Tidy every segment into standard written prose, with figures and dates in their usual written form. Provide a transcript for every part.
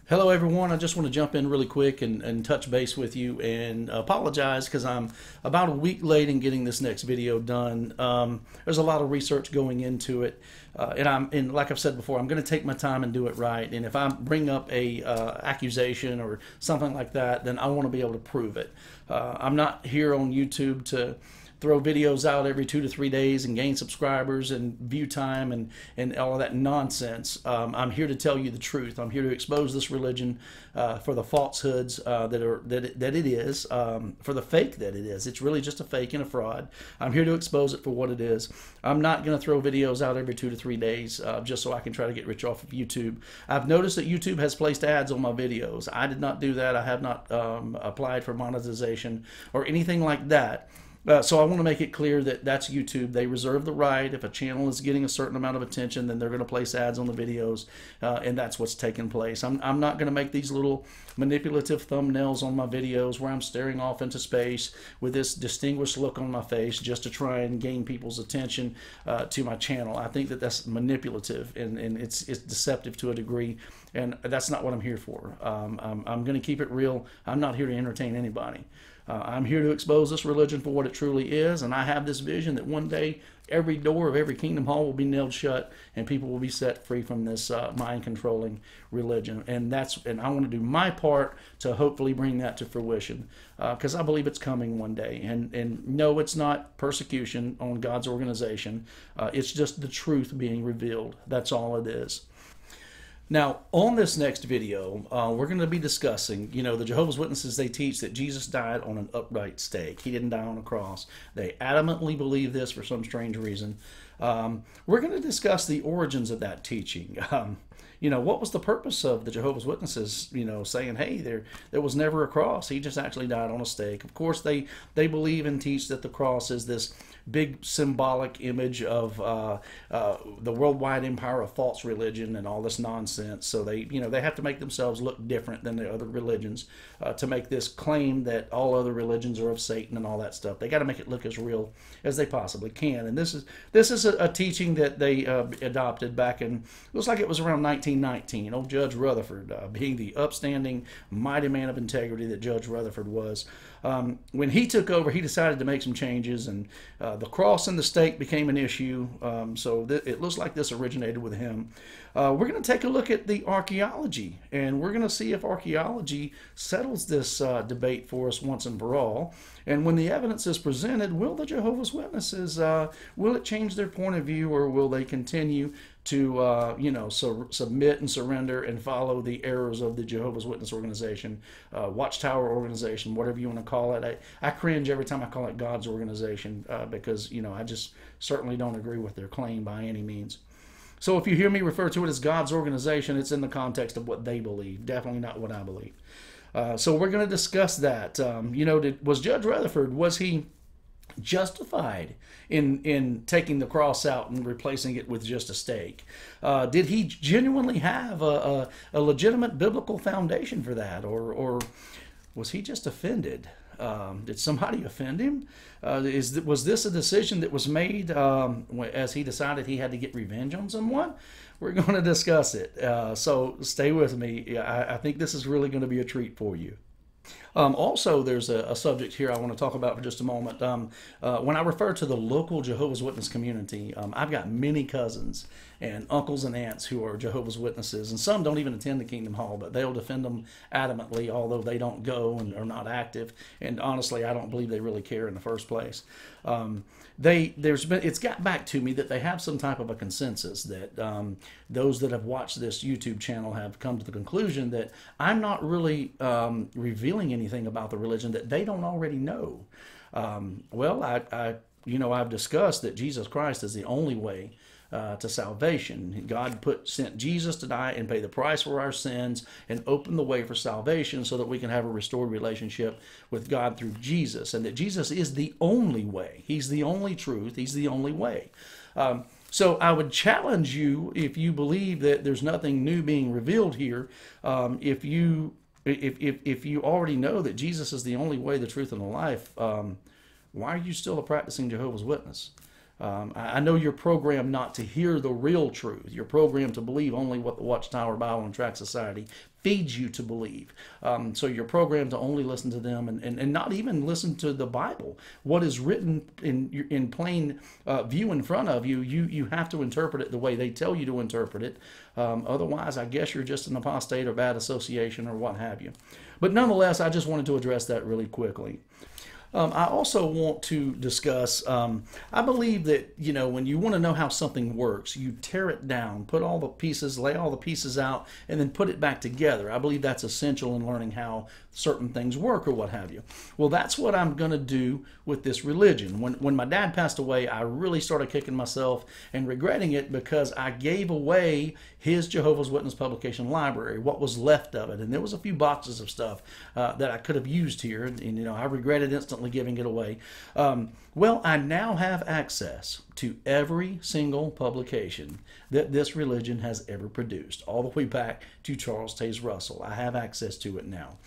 Hello, everyone. I just want to jump in really quick and touch base with you and apologize because I'm about a week late in getting this next video done. There's a lot of research going into it, and like I've said before, I'm going to take my time and do it right. And if I bring up a accusation or something like that, then I want to be able to prove it. I'm not here on YouTube to throw videos out every 2 to 3 days and gain subscribers and view time and all of that nonsense. I'm here to tell you the truth. I'm here to expose this religion for the falsehoods that it is, for the fake that it is. It's really just a fake and a fraud. I'm here to expose it for what it is. I'm not going to throw videos out every 2 to 3 days just so I can try to get rich off of YouTube. I've noticed that YouTube has placed ads on my videos. I did not do that. I have not applied for monetization or anything like that. So I want to make it clear that that's YouTube. They reserve the right. If a channel is getting a certain amount of attention, then they're going to place ads on the videos, and that's what's taking place. I'm not going to make these little manipulative thumbnails on my videos where I'm staring off into space with this distinguished look on my face just to try and gain people's attention to my channel. I think that that's manipulative, and it's deceptive to a degree, and that's not what I'm here for. I'm going to keep it real. I'm not here to entertain anybody. I'm here to expose this religion for what it truly is, and I have this vision that one day every door of every kingdom hall will be nailed shut and people will be set free from this mind-controlling religion. And I want to do my part to hopefully bring that to fruition because I believe it's coming one day. And no, it's not persecution on God's organization. It's just the truth being revealed. That's all it is. Now, on this next video, we're going to be discussing, the Jehovah's Witnesses, they teach that Jesus died on an upright stake. He didn't die on a cross. They adamantly believe this for some strange reason. We're going to discuss the origins of that teaching. What was the purpose of the Jehovah's Witnesses, saying, hey, there was never a cross. He just actually died on a stake. Of course, they believe and teach that the cross is this big symbolic image of the worldwide empire of false religion and all this nonsense. So they have to make themselves look different than the other religions to make this claim that all other religions are of Satan and all that stuff. They got to make it look as real as they possibly can. And this is a teaching that they adopted back in, looks like it was around 1919. Old Judge Rutherford, being the upstanding, mighty man of integrity that Judge Rutherford was. When he took over, he decided to make some changes, and the cross and the stake became an issue. So it looks like this originated with him. We're going to take a look at the archaeology, and we're going to see if archaeology settles this debate for us once and for all. And when the evidence is presented, will the Jehovah's Witnesses, will it change their point of view, or will they continue to, submit and surrender and follow the errors of the Jehovah's Witness organization, Watchtower organization, whatever you want to call it. I cringe every time I call it God's organization because, I just certainly don't agree with their claim by any means. So if you hear me refer to it as God's organization, it's in the context of what they believe, definitely not what I believe. So we're going to discuss that. Was Judge Rutherford, was he justified in taking the cross out and replacing it with just a stake? Did he genuinely have a legitimate biblical foundation for that, or was he just offended? Did somebody offend him? Was this a decision that was made as he decided he had to get revenge on someone? We're going to discuss it. So stay with me. I think this is really going to be a treat for you. Also, there's a subject here I want to talk about for just a moment. When I refer to the local Jehovah's Witness community, I've got many cousins and uncles and aunts who are Jehovah's Witnesses, and some don't even attend the Kingdom Hall, but they'll defend them adamantly, although they don't go and are not active. And honestly, I don't believe they really care in the first place. It's got back to me that they have some type of a consensus that those that have watched this YouTube channel have come to the conclusion that I'm not really revealing anything about the religion that they don't already know. I've discussed that Jesus Christ is the only way to salvation. God sent Jesus to die and pay the price for our sins and open the way for salvation so that we can have a restored relationship with God through Jesus, and that Jesus is the only way. He's the only truth. He's the only way. So I would challenge you, if you believe that there's nothing new being revealed here, if you already know that Jesus is the only way, the truth, and the life, why are you still a practicing Jehovah's Witness? I know you're programmed not to hear the real truth. You're programmed to believe only what the Watchtower Bible and Tract Society feeds you to believe. So you're programmed to only listen to them and not even listen to the Bible. What is written in plain view in front of you, you have to interpret it the way they tell you to interpret it. Otherwise, I guess you're just an apostate or bad association or what have you. But nonetheless, I just wanted to address that really quickly. I also want to discuss, I believe that, when you want to know how something works, you tear it down, put all the pieces, lay all the pieces out, and then put it back together. I believe that's essential in learning how certain things work or what have you. Well, that's what I'm going to do with this religion. When my dad passed away, I really started kicking myself and regretting it because I gave away his Jehovah's Witness publication library, what was left of it. And there was a few boxes of stuff that I could have used here. And I regretted instantly giving it away. Well, I now have access to every single publication that this religion has ever produced, all the way back to Charles Taze Russell. I have access to it now.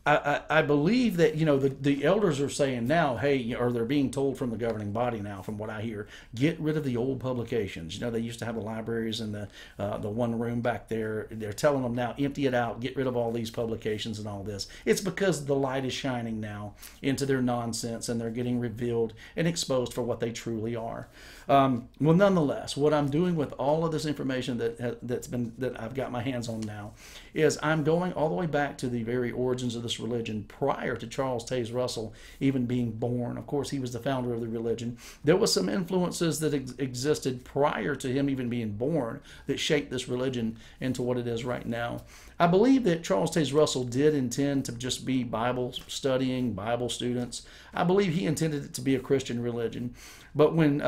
I believe that, the elders are saying now, hey, or they're being told from the governing body now, from what I hear, get rid of the old publications. They used to have the libraries in the one room back there. They're telling them now, empty it out, get rid of all these publications and all this. It's because the light is shining now into their nonsense and they're getting revealed and exposed for what they truly are. Well, nonetheless, what I'm doing with all of this information that I've got my hands on now is I'm going all the way back to the very origins of this religion prior to Charles Taze Russell even being born. Of course, he was the founder of the religion. There was some influences that existed prior to him even being born that shaped this religion into what it is right now. I believe that Charles Taze Russell did intend to just be Bible studying, Bible students. I believe he intended it to be a Christian religion. But when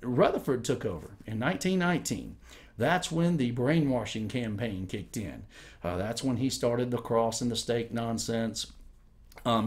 Rutherford took over in 1919, that's when the brainwashing campaign kicked in. That's when he started the cross and the stake nonsense.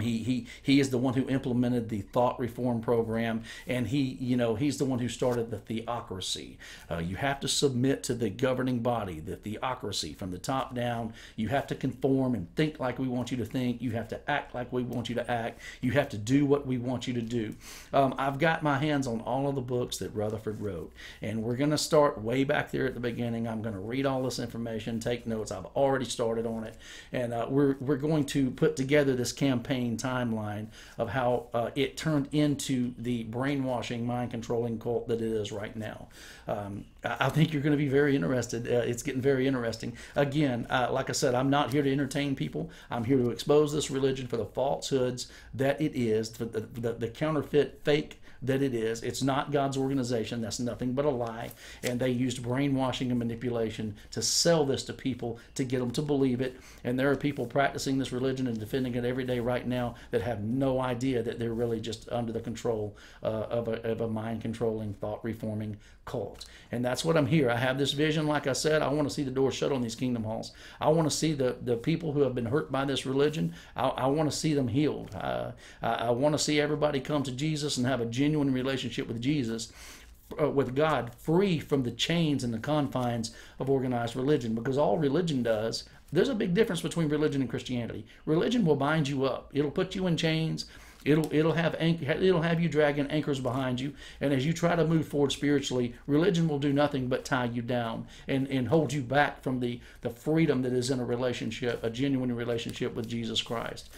He is the one who implemented the thought reform program, and he's the one who started the theocracy. You have to submit to the governing body, the theocracy, from the top down. You have to conform and think like we want you to think. You have to act like we want you to act. You have to do what we want you to do. I've got my hands on all of the books that Rutherford wrote, and we're going to start way back there at the beginning. I'm going to read all this information, take notes. I've already started on it, and we're going to put together this campaign timeline of how it turned into the brainwashing, mind-controlling cult that it is right now. I think you're going to be very interested. It's getting very interesting. Again, like I said, I'm not here to entertain people. I'm here to expose this religion for the falsehoods that it is, for the counterfeit, fake that it is. It's not God's organization. That's nothing but a lie. And they used brainwashing and manipulation to sell this to people, to get them to believe it. And there are people practicing this religion and defending it every day right now that have no idea that they're really just under the control of a mind-controlling, thought-reforming cult. And that's what I'm here. I have this vision, like I said. I want to see the doors shut on these kingdom halls. I want to see the people who have been hurt by this religion. I want to see them healed. I want to see everybody come to Jesus and have a genuine relationship with Jesus, with God, free from the chains and the confines of organized religion. Because all religion does, there's a big difference between religion and Christianity. Religion will bind you up. It'll put you in chains. It'll have you dragging anchors behind you, and as you try to move forward spiritually, religion will do nothing but tie you down and hold you back from the freedom that is in a relationship, a genuine relationship with Jesus Christ.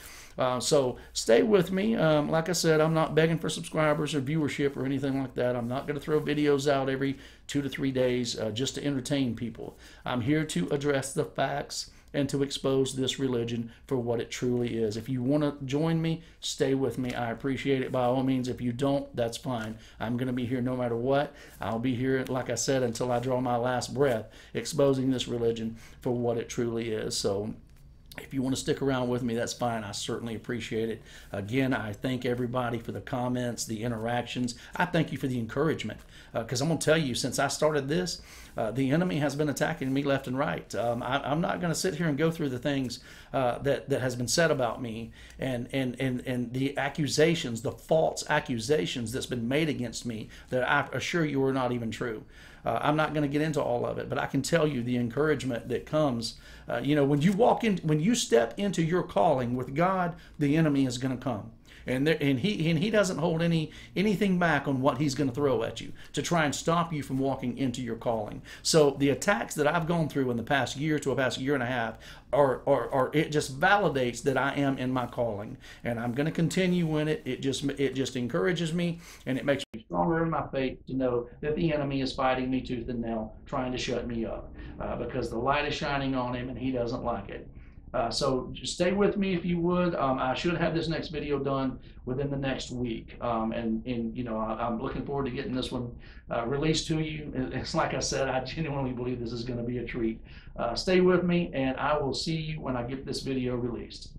So stay with me. Like I said, I'm not begging for subscribers or viewership or anything like that. I'm not going to throw videos out every 2 to 3 days just to entertain people. I'm here to address the facts and to expose this religion for what it truly is. If you want to join me, stay with me. I appreciate it by all means. If you don't, that's fine. I'm going to be here no matter what. I'll be here, like I said, until I draw my last breath, exposing this religion for what it truly is. So if you want to stick around with me, that's fine. I certainly appreciate it. Again, I thank everybody for the comments, the interactions. I thank you for the encouragement, because I'm going to tell you, since I started this, the enemy has been attacking me left and right. I'm not going to sit here and go through the things that has been said about me and the accusations, the false accusations that's been made against me that I assure you are not even true. I'm not going to get into all of it, but I can tell you the encouragement that comes. When you step into your calling with God, the enemy is going to come. and he doesn't hold anything back on what he's going to throw at you to try and stop you from walking into your calling. So the attacks that I've gone through in the past year to a past year and a half are it just validates that I am in my calling, and I'm going to continue in it. It just encourages me, and it makes me stronger in my faith to know that the enemy is fighting me tooth and nail, trying to shut me up, because the light is shining on him and he doesn't like it. So just stay with me if you would. I should have this next video done within the next week, and you know, I'm looking forward to getting this one released to you. It's like I said, I genuinely believe this is going to be a treat. Stay with me, and I will see you when I get this video released.